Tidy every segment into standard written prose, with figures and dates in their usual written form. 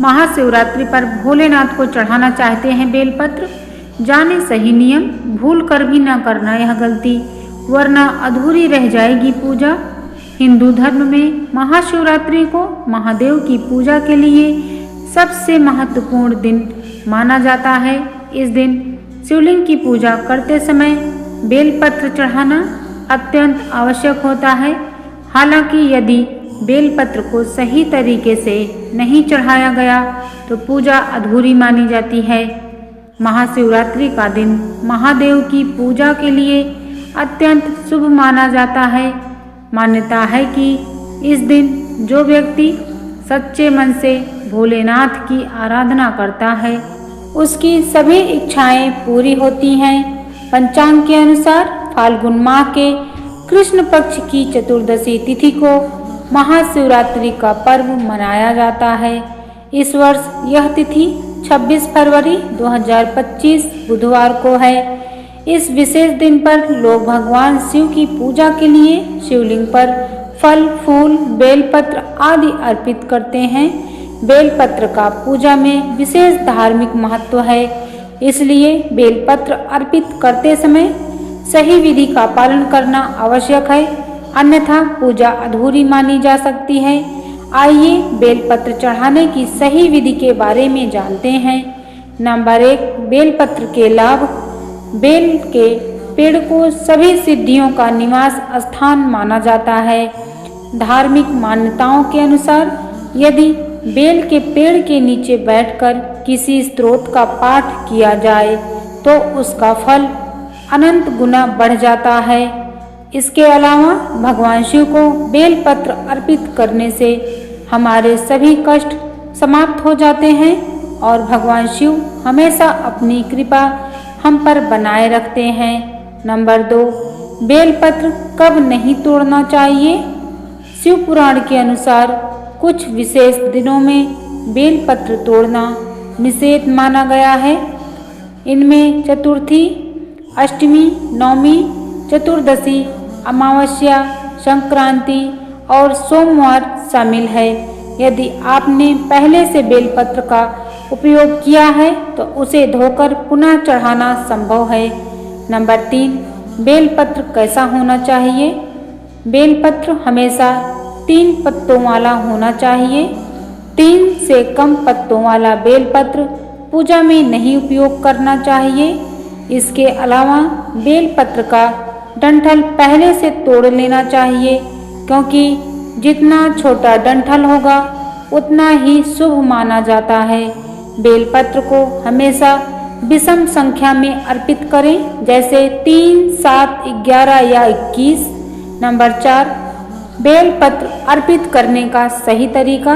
महाशिवरात्रि पर भोलेनाथ को चढ़ाना चाहते हैं बेलपत्र, जाने सही नियम, भूल कर भी न करना यह गलती, वरना अधूरी रह जाएगी पूजा। हिंदू धर्म में महाशिवरात्रि को महादेव की पूजा के लिए सबसे महत्वपूर्ण दिन माना जाता है। इस दिन शिवलिंग की पूजा करते समय बेलपत्र चढ़ाना अत्यंत आवश्यक होता है। हालांकि यदि बेलपत्र को सही तरीके से नहीं चढ़ाया गया तो पूजा अधूरी मानी जाती है। महाशिवरात्रि का दिन महादेव की पूजा के लिए अत्यंत शुभ माना जाता है। मान्यता है कि इस दिन जो व्यक्ति सच्चे मन से भोलेनाथ की आराधना करता है उसकी सभी इच्छाएं पूरी होती हैं। पंचांग के अनुसार फाल्गुन माह के कृष्ण पक्ष की चतुर्दशी तिथि को महाशिवरात्रि का पर्व मनाया जाता है। इस वर्ष यह तिथि 26 फरवरी 2025 बुधवार को है। इस विशेष दिन पर लोग भगवान शिव की पूजा के लिए शिवलिंग पर फल, फूल, बेलपत्र आदि अर्पित करते हैं। बेलपत्र का पूजा में विशेष धार्मिक महत्व है, इसलिए बेलपत्र अर्पित करते समय सही विधि का पालन करना आवश्यक है, अन्यथा पूजा अधूरी मानी जा सकती है। आइए बेलपत्र चढ़ाने की सही विधि के बारे में जानते हैं। नंबर 1, बेलपत्र के लाभ। बेल के पेड़ को सभी सिद्धियों का निवास स्थान माना जाता है। धार्मिक मान्यताओं के अनुसार यदि बेल के पेड़ के नीचे बैठकर किसी स्तोत्र का पाठ किया जाए तो उसका फल अनंत गुना बढ़ जाता है। इसके अलावा भगवान शिव को बेलपत्र अर्पित करने से हमारे सभी कष्ट समाप्त हो जाते हैं और भगवान शिव हमेशा अपनी कृपा हम पर बनाए रखते हैं। नंबर 2, बेलपत्र कब नहीं तोड़ना चाहिए। शिव पुराण के अनुसार कुछ विशेष दिनों में बेलपत्र तोड़ना निषेध माना गया है। इनमें चतुर्थी, अष्टमी, नवमी, चतुर्दशी, अमावस्या, संक्रांति और सोमवार शामिल है। यदि आपने पहले से बेलपत्र का उपयोग किया है तो उसे धोकर पुनः चढ़ाना संभव है। नंबर 3, बेलपत्र कैसा होना चाहिए। बेलपत्र हमेशा 3 पत्तों वाला होना चाहिए। 3 से कम पत्तों वाला बेलपत्र पूजा में नहीं उपयोग करना चाहिए। इसके अलावा बेलपत्र का डंठल पहले से तोड़ लेना चाहिए, क्योंकि जितना छोटा डंठल होगा उतना ही शुभ माना जाता है। बेलपत्र को हमेशा विषम संख्या में अर्पित करें, जैसे 3, 7, 11 या 21। नंबर 4, बेलपत्र अर्पित करने का सही तरीका।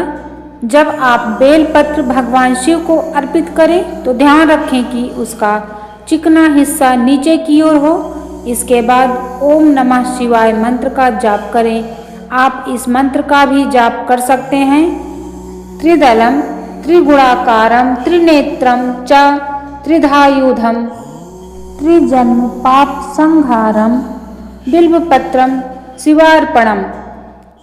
जब आप बेलपत्र भगवान शिव को अर्पित करें तो ध्यान रखें कि उसका चिकना हिस्सा नीचे की ओर हो। इसके बाद ओम नमः शिवाय मंत्र का जाप करें। आप इस मंत्र का भी जाप कर सकते हैं। त्रिदलम त्रिगुणाकारम त्रिनेत्रम च त्रिधायुधम त्रिजन्म पाप संहारम बिल्वपत्रम शिवार्पणम।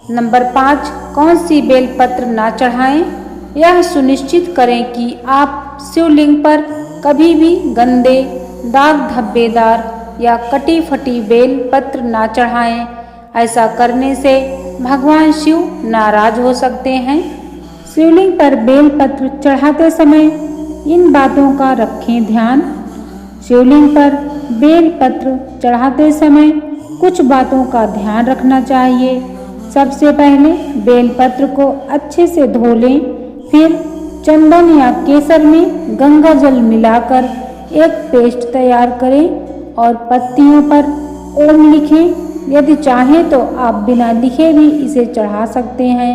नंबर 5, कौन सी बेलपत्र ना चढ़ाएं। यह सुनिश्चित करें कि आप शिवलिंग पर कभी भी गंदे, दाग धब्बेदार या कटी फटी बेलपत्र ना चढ़ाएं। ऐसा करने से भगवान शिव नाराज हो सकते हैं। शिवलिंग पर बेलपत्र चढ़ाते समय इन बातों का रखें ध्यान। शिवलिंग पर बेलपत्र चढ़ाते समय कुछ बातों का ध्यान रखना चाहिए। सबसे पहले बेलपत्र को अच्छे से धो लें, फिर चंदन या केसर में गंगा जल मिलाकर एक पेस्ट तैयार करें और पत्तियों पर ओम लिखें। यदि चाहें तो आप बिना लिखे भी इसे चढ़ा सकते हैं।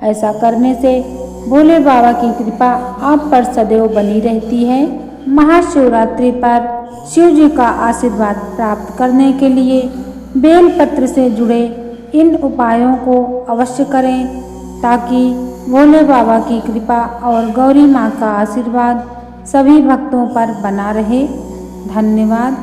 ऐसा करने से भोले बाबा की कृपा आप पर सदैव बनी रहती है। महाशिवरात्रि पर शिव जी का आशीर्वाद प्राप्त करने के लिए बेलपत्र से जुड़े इन उपायों को अवश्य करें, ताकि भोले बाबा की कृपा और गौरी माँ का आशीर्वाद सभी भक्तों पर बना रहे। धन्यवाद।